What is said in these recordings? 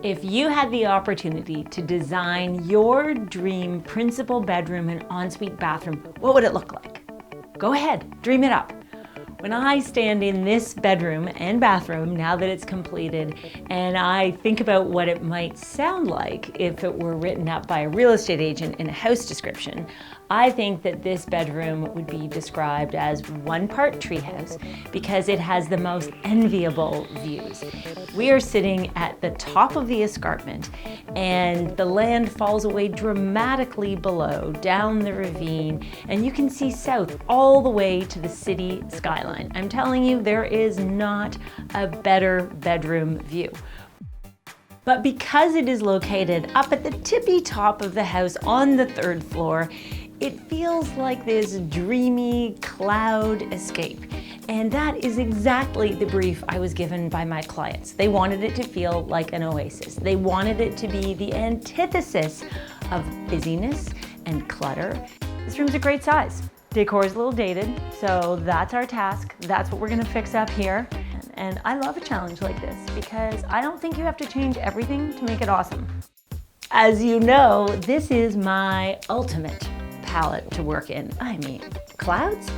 If you had the opportunity to design your dream principal bedroom and ensuite bathroom, what would it look like? Go ahead, dream it up. When I stand in this bedroom and bathroom, now that it's completed, and I think about what it might sound like if it were written up by a real estate agent in a house description, I think that this bedroom would be described as 1 part treehouse because it has the most enviable views. We are sitting at the top of the escarpment and the land falls away dramatically below, down the ravine, and you can see south all the way to the city skyline. I'm telling you, there is not a better bedroom view. But because it is located up at the tippy top of the house on the 3rd floor, it feels like this dreamy cloud escape. And that is exactly the brief I was given by my clients. They wanted it to feel like an oasis. They wanted it to be the antithesis of busyness and clutter. This room's a great size. Decor is a little dated, so that's our task. That's what we're gonna fix up here. And I love a challenge like this because I don't think you have to change everything to make it awesome. As you know, this is my ultimate palette to work in. I mean, clouds,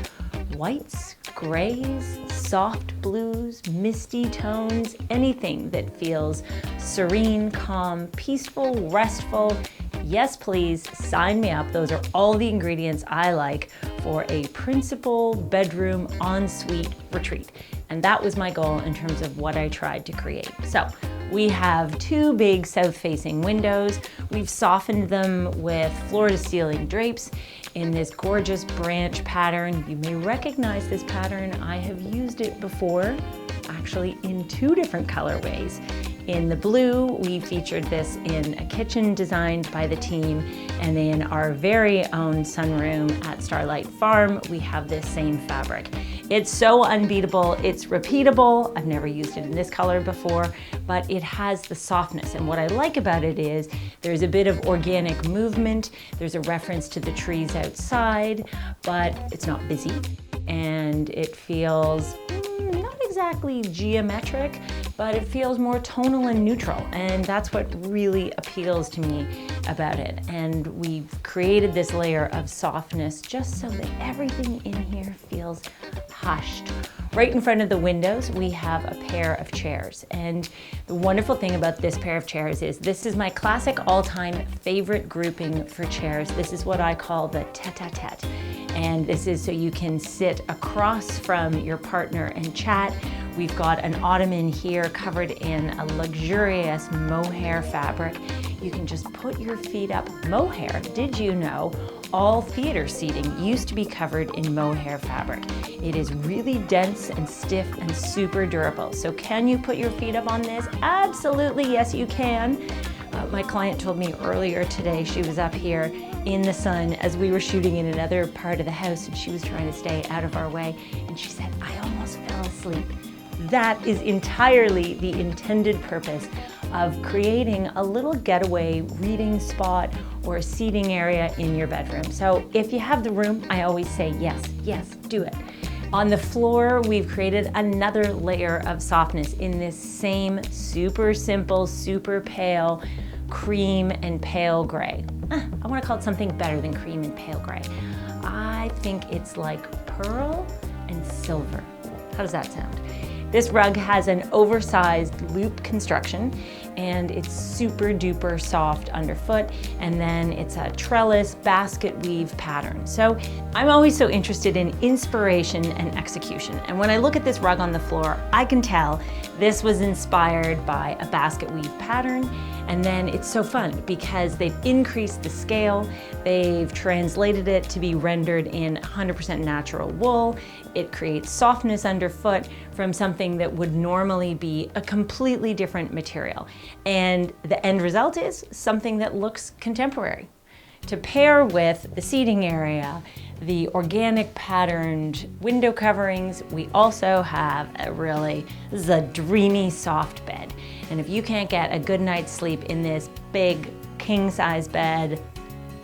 whites, grays, soft blues, misty tones, anything that feels serene, calm, peaceful, restful. Yes, please, sign me up. Those are all the ingredients I like for a principal bedroom ensuite retreat. And that was my goal in terms of what I tried to create. So we have 2 big south-facing windows. We've softened them with floor-to-ceiling drapes in this gorgeous branch pattern. You may recognize this pattern. I have used it before, actually in 2 different colorways. In the blue, we featured this in a kitchen designed by the team, and in our very own sunroom at Starlight Farm, we have this same fabric. It's so unbeatable, it's repeatable. I've never used it in this color before, but it has the softness. And what I like about it is there's a bit of organic movement, there's a reference to the trees outside, but it's not busy, and it feels not exactly geometric, but it feels more tonal and neutral, and that's what really appeals to me about it. And we've created this layer of softness just so that everything in here feels hushed. Right in front of the windows, we have a pair of chairs. And the wonderful thing about this pair of chairs is this is my classic all-time favorite grouping for chairs. This is what I call the tete-a-tete. And this is so you can sit across from your partner and chat. We've got an ottoman here covered in a luxurious mohair fabric. You can just put your feet up. Mohair, did you know, all theater seating used to be covered in mohair fabric. It is really dense and stiff and super durable. So can you put your feet up on this? Absolutely, yes you can. My client told me earlier today she was up here in the sun as we were shooting in another part of the house and she was trying to stay out of our way, and she said, I almost fell asleep. That is entirely the intended purpose of creating a little getaway reading spot or a seating area in your bedroom. So if you have the room, I always say yes, yes, do it. On the floor, we've created another layer of softness in this same super simple, super pale cream and pale gray. I want to call it something better than cream and pale gray. I think it's like pearl and silver. How does that sound? This rug has an oversized loop construction and it's super duper soft underfoot, and then it's a trellis basket weave pattern. So I'm always so interested in inspiration and execution, and when I look at this rug on the floor, I can tell this was inspired by a basket weave pattern. And then it's so fun because they've increased the scale, they've translated it to be rendered in 100% natural wool. It creates softness underfoot from something that would normally be a completely different material. And the end result is something that looks contemporary. To pair with the seating area, the organic patterned window coverings, we also have this is a dreamy soft bed. And if you can't get a good night's sleep in this big king size bed,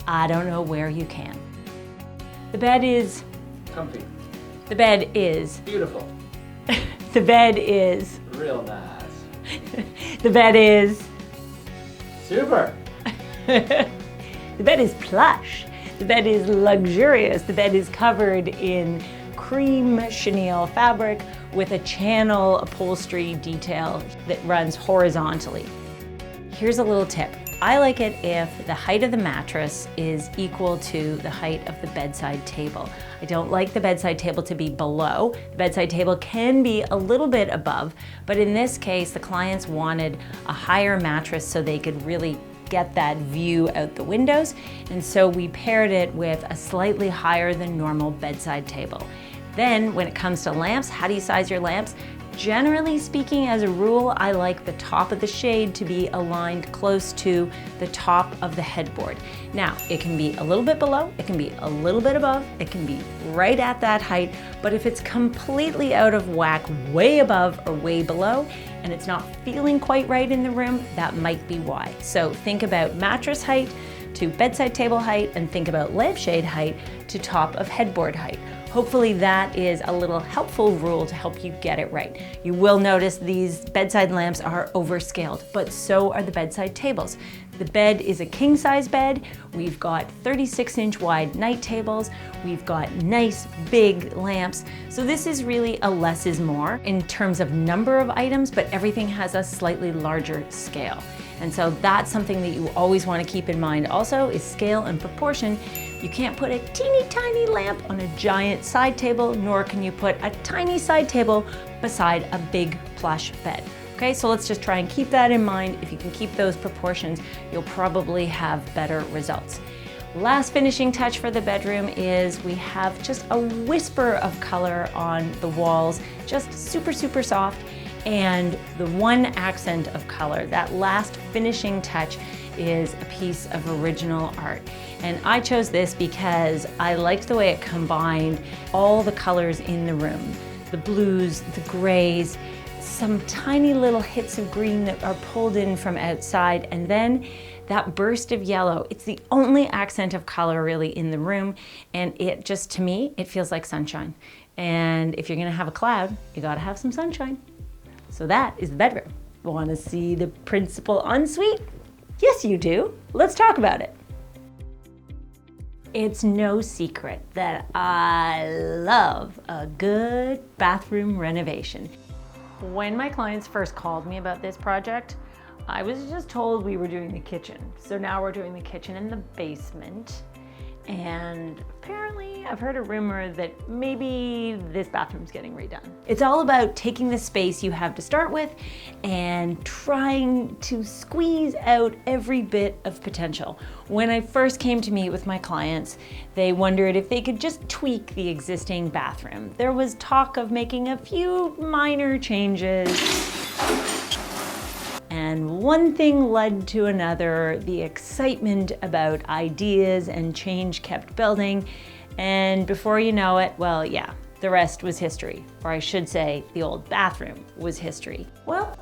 I don't know where you can. The bed is comfy. The bed is beautiful. The bed is real nice. The bed is Super. The bed is plush. The bed is luxurious. The bed is covered in cream chenille fabric with a channel upholstery detail that runs horizontally. Here's a little tip. I like it if the height of the mattress is equal to the height of the bedside table. I don't like the bedside table to be below. The bedside table can be a little bit above, but in this case, the clients wanted a higher mattress so they could really get that view out the windows. And so we paired it with a slightly higher than normal bedside table. Then when it comes to lamps, how do you size your lamps? Generally speaking, as a rule, I like the top of the shade to be aligned close to the top of the headboard. Now, it can be a little bit below, it can be a little bit above, it can be right at that height, but if it's completely out of whack, way above or way below, and it's not feeling quite right in the room, that might be why. So think about mattress height to bedside table height, and think about lampshade height to top of headboard height. Hopefully that is a little helpful rule to help you get it right. You will notice these bedside lamps are overscaled, but so are the bedside tables. The bed is a king size bed. We've got 36-inch wide night tables. We've got nice big lamps. So this is really a less is more in terms of number of items, but everything has a slightly larger scale. And so that's something that you always want to keep in mind also is scale and proportion. You can't put a teeny tiny lamp on a giant side table, nor can you put a tiny side table beside a big plush bed. Okay, so let's just try and keep that in mind. If you can keep those proportions, you'll probably have better results. Last finishing touch for the bedroom is we have just a whisper of color on the walls, just super, super soft. And the one accent of color, that last finishing touch, is a piece of original art. And I chose this because I liked the way it combined all the colors in the room. The blues, the grays, some tiny little hits of green that are pulled in from outside, and then that burst of yellow. It's the only accent of color really in the room, and it just, to me, it feels like sunshine. And if you're gonna have a cloud, you gotta have some sunshine. So that is the bedroom. Want to see the principal ensuite? Yes, you do. Let's talk about it. It's no secret that I love a good bathroom renovation. When my clients first called me about this project, I was just told we were doing the kitchen. So now we're doing the kitchen in the basement. And apparently I've heard a rumor that maybe this bathroom's getting redone. It's all about taking the space you have to start with and trying to squeeze out every bit of potential. When I first came to meet with my clients, they wondered if they could just tweak the existing bathroom. There was talk of making a few minor changes. And one thing led to another. The excitement about ideas and change kept building. And before you know it, well, yeah, the rest was history. Or I should say, the old bathroom was history. Well,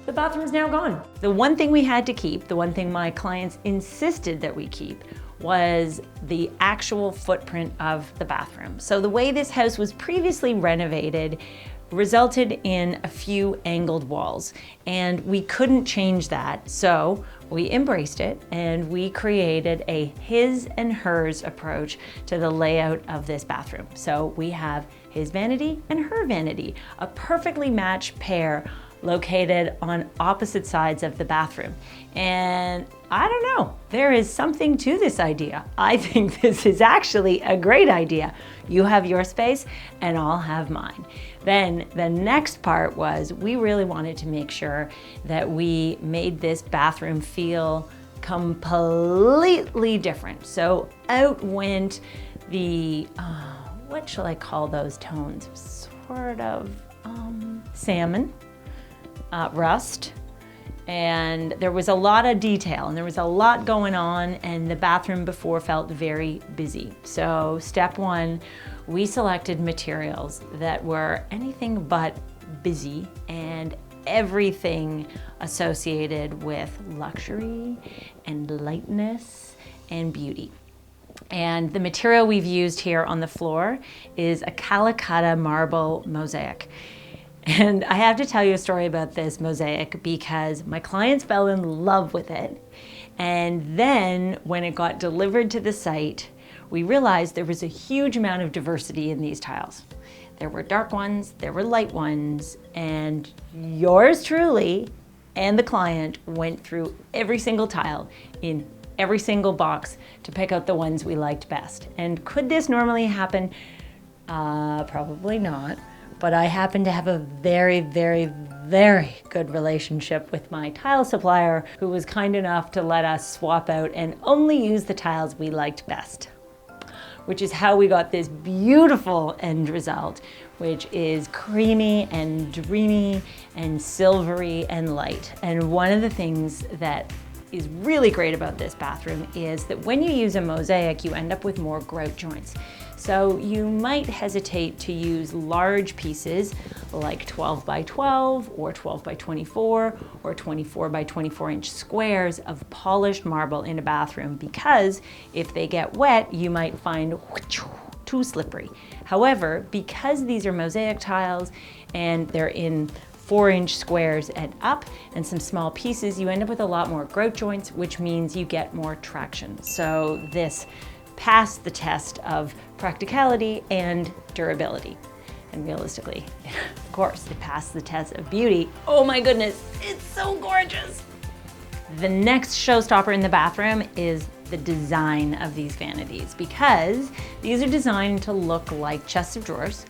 the bathroom's now gone. The one thing we had to keep, the one thing my clients insisted that we keep, was the actual footprint of the bathroom. So the way this house was previously renovated resulted in a few angled walls, and we couldn't change that, so we embraced it and we created a his and hers approach to the layout of this bathroom. So we have his vanity and her vanity, a perfectly matched pair located on opposite sides of the bathroom. And I don't know, there is something to this idea. I think this is actually a great idea. You have your space and I'll have mine. Then the next part was we really wanted to make sure that we made this bathroom feel completely different. So out went the, what shall I call those tones? Sort of salmon, rust, and there was a lot of detail and there was a lot going on, and the bathroom before felt very busy. So step one, we selected materials that were anything but busy and everything associated with luxury and lightness and beauty. And the material we've used here on the floor is a Calcutta marble mosaic. And I have to tell you a story about this mosaic because my clients fell in love with it. And then when it got delivered to the site, we realized there was a huge amount of diversity in these tiles. There were dark ones, there were light ones, and yours truly and the client went through every single tile in every single box to pick out the ones we liked best. And could this normally happen? Probably not. But I happen to have a very, very, very good relationship with my tile supplier who was kind enough to let us swap out and only use the tiles we liked best, which is how we got this beautiful end result, which is creamy and dreamy and silvery and light. And one of the things that is really great about this bathroom is that when you use a mosaic, you end up with more grout joints. So you might hesitate to use large pieces like 12 by 12 or 12 by 24 or 24 by 24 inch squares of polished marble in a bathroom because if they get wet, you might find too slippery. However, because these are mosaic tiles and they're in 4-inch squares and up and some small pieces, you end up with a lot more grout joints, which means you get more traction. So this passed the test of practicality and durability. And realistically, of course, it passed the test of beauty. Oh my goodness, it's so gorgeous. The next showstopper in the bathroom is the design of these vanities because these are designed to look like chests of drawers,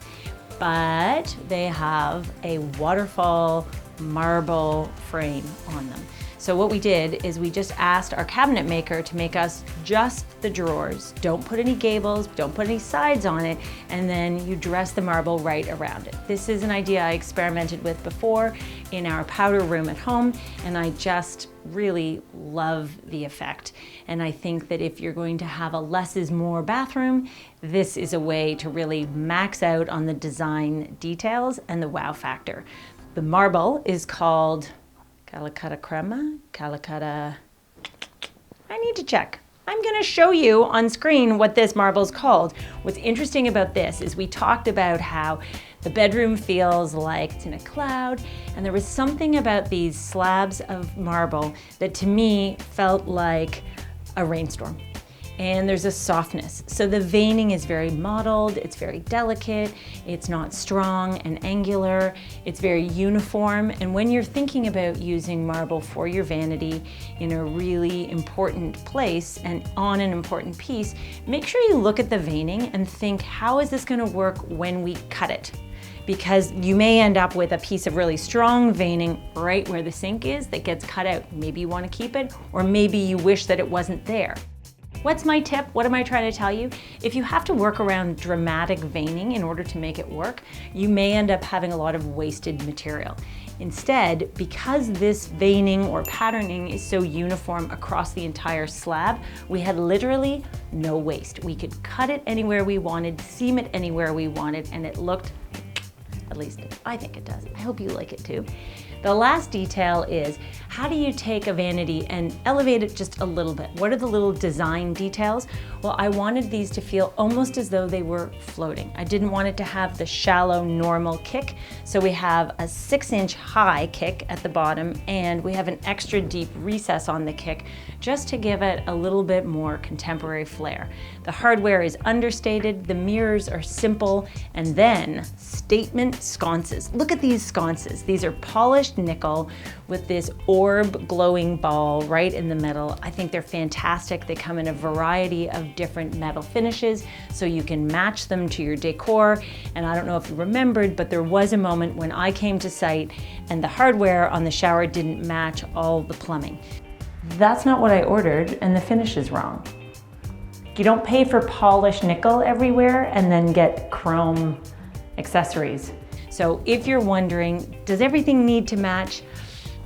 but they have a waterfall marble frame on them. So what we did is we just asked our cabinet maker to make us just the drawers. Don't put any gables, don't put any sides on it, and then you dress the marble right around it. This is an idea I experimented with before in our powder room at home, and I just really love the effect. And I think that if you're going to have a less is more bathroom, this is a way to really max out on the design details and the wow factor. The marble is called Calcutta Crema, Calcutta, I need to check. I'm gonna show you on screen what this marble is called. What's interesting about this is we talked about how the bedroom feels like it's in a cloud, and there was something about these slabs of marble that to me felt like a rainstorm. And there's a softness. So the veining is very mottled, it's very delicate, it's not strong and angular, it's very uniform. And when you're thinking about using marble for your vanity in a really important place and on an important piece, make sure you look at the veining and think, how is this gonna work when we cut it? Because you may end up with a piece of really strong veining right where the sink is that gets cut out. Maybe you wanna keep it, or maybe you wish that it wasn't there. What's my tip? What am I trying to tell you? If you have to work around dramatic veining in order to make it work, you may end up having a lot of wasted material. Instead, because this veining or patterning is so uniform across the entire slab, we had literally no waste. We could cut it anywhere we wanted, seam it anywhere we wanted, and it looked, at least I think it does. I hope you like it too. The last detail is, how do you take a vanity and elevate it just a little bit? What are the little design details? Well, I wanted these to feel almost as though they were floating. I didn't want it to have the shallow, normal kick, so we have a 6-inch high kick at the bottom, and we have an extra deep recess on the kick just to give it a little bit more contemporary flair. The hardware is understated, the mirrors are simple, and then statement sconces. Look at these sconces. These are polished nickel with this orb glowing ball right in the middle. I think they're fantastic. They come in a variety of different metal finishes, so you can match them to your decor. And I don't know if you remembered, but there was a moment when I came to site and the hardware on the shower didn't match all the plumbing. That's not what I ordered, and the finish is wrong. You don't pay for polished nickel everywhere and then get chrome accessories. So if you're wondering, does everything need to match?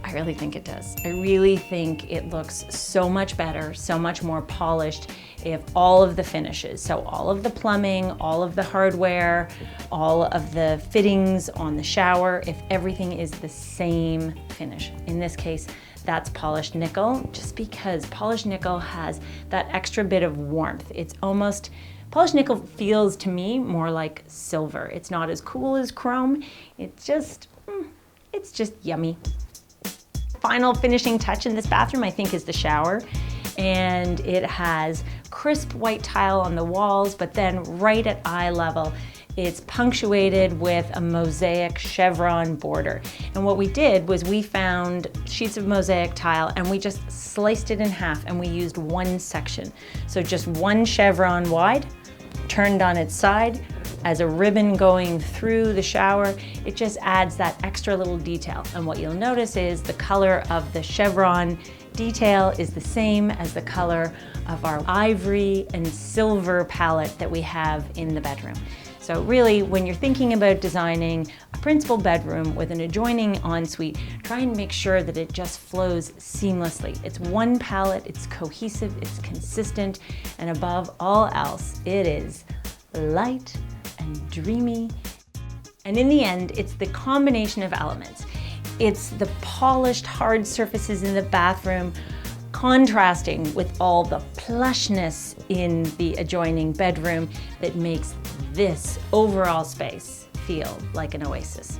I really think it does. I really think it looks so much better, so much more polished if all of the finishes, so all of the plumbing, all of the hardware, all of the fittings on the shower, if everything is the same finish. In this case, that's polished nickel, just because polished nickel has that extra bit of warmth. It's almost, polished nickel feels to me more like silver. It's not as cool as chrome. It's just It's just yummy. Final finishing touch in this bathroom, I think, is the shower. And it has crisp white tile on the walls, but then right at eye level, it's punctuated with a mosaic chevron border. And what we did was we found sheets of mosaic tile and we just sliced it in half and we used one section. So just one chevron wide, turned on its side, as a ribbon going through the shower. It just adds that extra little detail. And what you'll notice is the color of the chevron detail is the same as the color of our ivory and silver palette that we have in the bedroom. So really, when you're thinking about designing a principal bedroom with an adjoining ensuite, try and make sure that it just flows seamlessly. It's one palette, it's cohesive, it's consistent, and above all else, it is light and dreamy. And in the end, it's the combination of elements. It's the polished hard surfaces in the bathroom contrasting with all the plushness in the adjoining bedroom that makes this overall space feel like an oasis.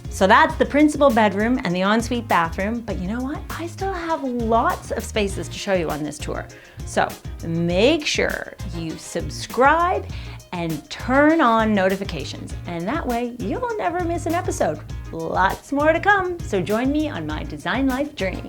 So that's the principal bedroom and the ensuite bathroom, but you know what? I still have lots of spaces to show you on this tour. So make sure you subscribe and turn on notifications, and that way you'll never miss an episode. Lots more to come, so join me on my design life journey.